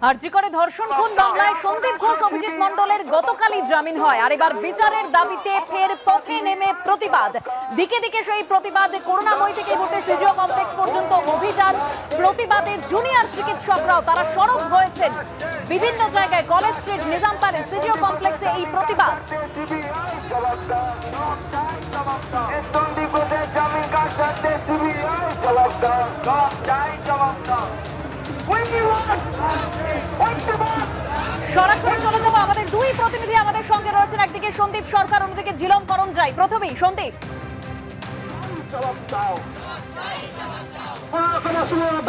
আরজি করে ধর্ষণ খুন মামলায় সন্দীপ ঘোষ অভিজিৎ মণ্ডলের গতকালই জামিন হয়। আর এবার বিচারের দাবিতে ফের পথে নেমে প্রতিবাদ। দিকে দিকে সেই প্রতিবাদ করুণাময়ী থেকে ভোটে সিজিও কমপ্লেক্স পর্যন্ত অভিযান। প্রতিবাদে জুনিয়র চিকিৎসকরাও তারা সরব হয়েছেন বিভিন্ন জায়গায়। College street, Nizam palace, CGO কমপ্লেক্সে এই প্রতিবাদ। সরাসরি চলে যাবো, আমাদের দুই প্রতিনিধি আমাদের সঙ্গে রয়েছেন। একদিকে সন্দীপ সরকার, অন্যদিকে ঝিলম করঞ্জাই। প্রথমেই সন্দীপ।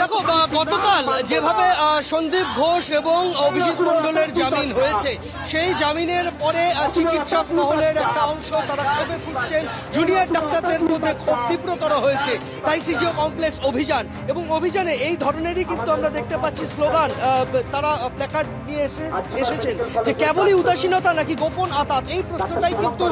দেখো, গতকাল যেভাবে সন্দীপ ঘোষ এবং অভিজিৎ মণ্ডলের জামিন হয়েছে, সেই জামিনের পরে চিকিৎসক মহলের একটা অংশ তারা ক্ষোভে ফুটছেন। জুনিয়র ডাক্তারদের মধ্যে ক্ষোভ তীব্রতর হয়েছে। তাই সিজিও কমপ্লেক্স অভিযান, এবং অভিযানে এই ধরনেরই কিন্তু আমরা দেখতে পাচ্ছি স্লোগান। তারা প্ল্যাকার্ড নিয়ে এসেছেন যে কেবলই উদাসীনতা নাকি গোপন আতাত। এই প্রশ্নটাই কিন্তু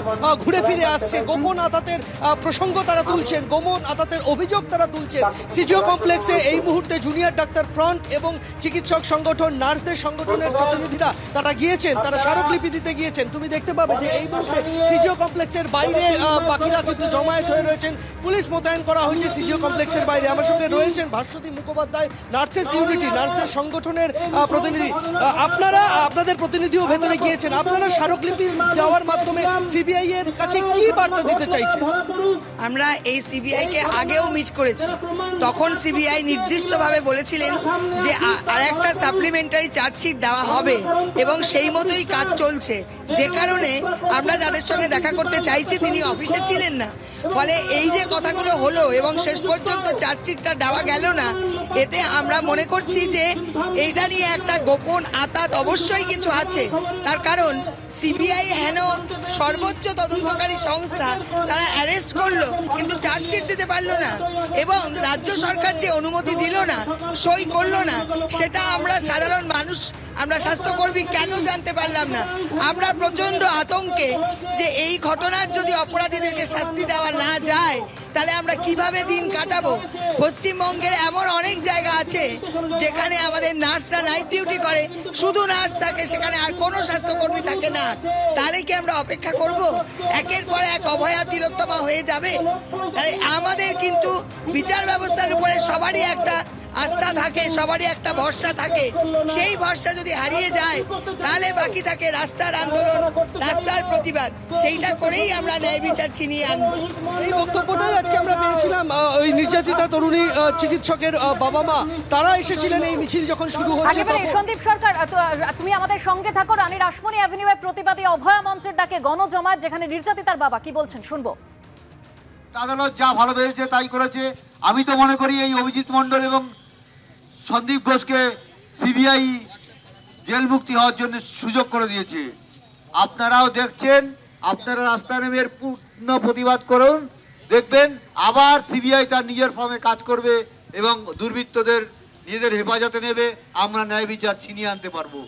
ঘুরে ফিরে আসছে। গোপন আতাতের প্রসঙ্গ তারা তুলছেন, গোপন আতাতের অভিযোগ তারা তুলছেন। সিজিও কমপ্লেক্সে এই মুহূর্তে জুনিয়র ডাক্তার ফ্রন্ট এবং চিকিৎসক সংগঠন, নার্সদের সংগঠনের প্রতিনিধিরা তারা গিয়েছেন, তারা স্মারকলিপি দিতে গিয়েছেন। তুমি দেখতে পাবে যে এই মুহূর্তে সিজিও কমপ্লেক্সের বাইরে বাকিরা কিন্তু জমায়েত হয়ে রয়েছেন। পুলিশ মোতায়েন করা হয়েছে সিজিও কমপ্লেক্সের বাইরে। আমার সঙ্গে রয়েছেন ভাস্বতী মুখোপাধ্যায়, নার্সেস ইউনিটি, নার্সদের সংগঠনের প্রতিনিধি। আপনারা, আপনাদের প্রতিনিধিও ভেতরে গিয়েছেন। আপনারা স্মারকলিপি দেওয়ার মাধ্যমে সিবিআই এর কাছে কি বার্তা দিতে চাইছেন? আমরা এই সিবিআইকে আগেও মিট করেছি। তখন সিবিআই নির্দিষ্টভাবে বলেছিলেন যে আরেকটা সাপ্লিমেন্টারি চার্জশিট দেওয়া হবে, এবং সেই মতোই কাজ চলছে। যে কারণে আমরা যাদের সঙ্গে দেখা করতে চাইছি তিনি অফিসে ছিলেন না। ফলে এই যে কথাগুলো হলো এবং শেষ পর্যন্ত চার্জশিটটা দেওয়া গেল না, এতে আমরা মনে করছি যে এইটা নিয়ে একটা গোপন আতাত অবশ্যই কিছু আছে। তার কারণ সিবিআই হেন সর্বোচ্চ তদন্তকারী সংস্থা, তারা অ্যারেস্ট করলো কিন্তু চার্জশিট দিতে পারলো না, এবং রাজ্য সরকার যে অনুমতি দিল না, সই করলো না, সেটা আমরা সাধারণ মানুষ, আমরা স্বাস্থ্যকর্মী কেন জানতে পারলাম না। আমরা প্রচন্ড আতঙ্কে যে এই ঘটনার যদি অপরাধীদেরকে শাস্তি দেওয়া না যায় তাহলে আমরা কিভাবে দিন কাটাবো। পশ্চিমবঙ্গের এমন অনেক জায়গা আছে যেখানে আমাদের নার্সরা নাইট ডিউটি করে, শুধু নার্স থাকে, সেখানে আর কোনো স্বাস্থ্যকর্মী থাকে না। তাহলে কি আমরা অপেক্ষা করব? একের পর এক অভয়া তিলোত্তমা হয়ে যাবে। তাই আমাদের কিন্তু বিচার ব্যবস্থার উপরে সবারই একটা আস্থা থাকে, সবারই একটা ভরসা থাকে। সেই ভরসা যদি হারিয়ে যায় তাহলে বাকি থাকে রাস্তার আন্দোলন, রাস্তার প্রতিবাদ। সেইটা করেই আমরা ন্যায় বিচার ছিনিয়ে আনবো। এই বক্তব্যটাই আজকে আমরা পেয়েছিলাম। ওই নির্যাতিতা তরুণী চিকিৎসকের বাবা মা তারা এসেছিলেন এই মিছিল যখন শুরু হচ্ছে। সন্দীপ সরকার, তুমি আমাদের সঙ্গে থাকো। রানী রাসমণি অ্যাভিনিউয়ে প্রতিবাদী অভয়া মঞ্চের ডাকে গণজমায়েত, যেখানে নির্যাতিতার বাবা কি বলছেন শুনবো। আদালত যা ভালো পেয়েছে তাই করেছে। আমি তো মনে করি এই অভিজিৎ মণ্ডল এবং সন্দীপ ঘোষকে সিবিআই জেল মুক্তি হওয়ার জন্য সুযোগ করে দিয়েছে। আপনারাও দেখছেন, আপনারা রাস্তায় নেমে এর পূর্ণ প্রতিবাদ করুন। দেখবেন আবার সিবিআই তার নিজের ফর্মে কাজ করবে এবং দুর্বৃত্তদের নিজেদের হেফাজতে নেবে। আমরা ন্যায় বিচার ছিনিয়ে আনতে পারবো।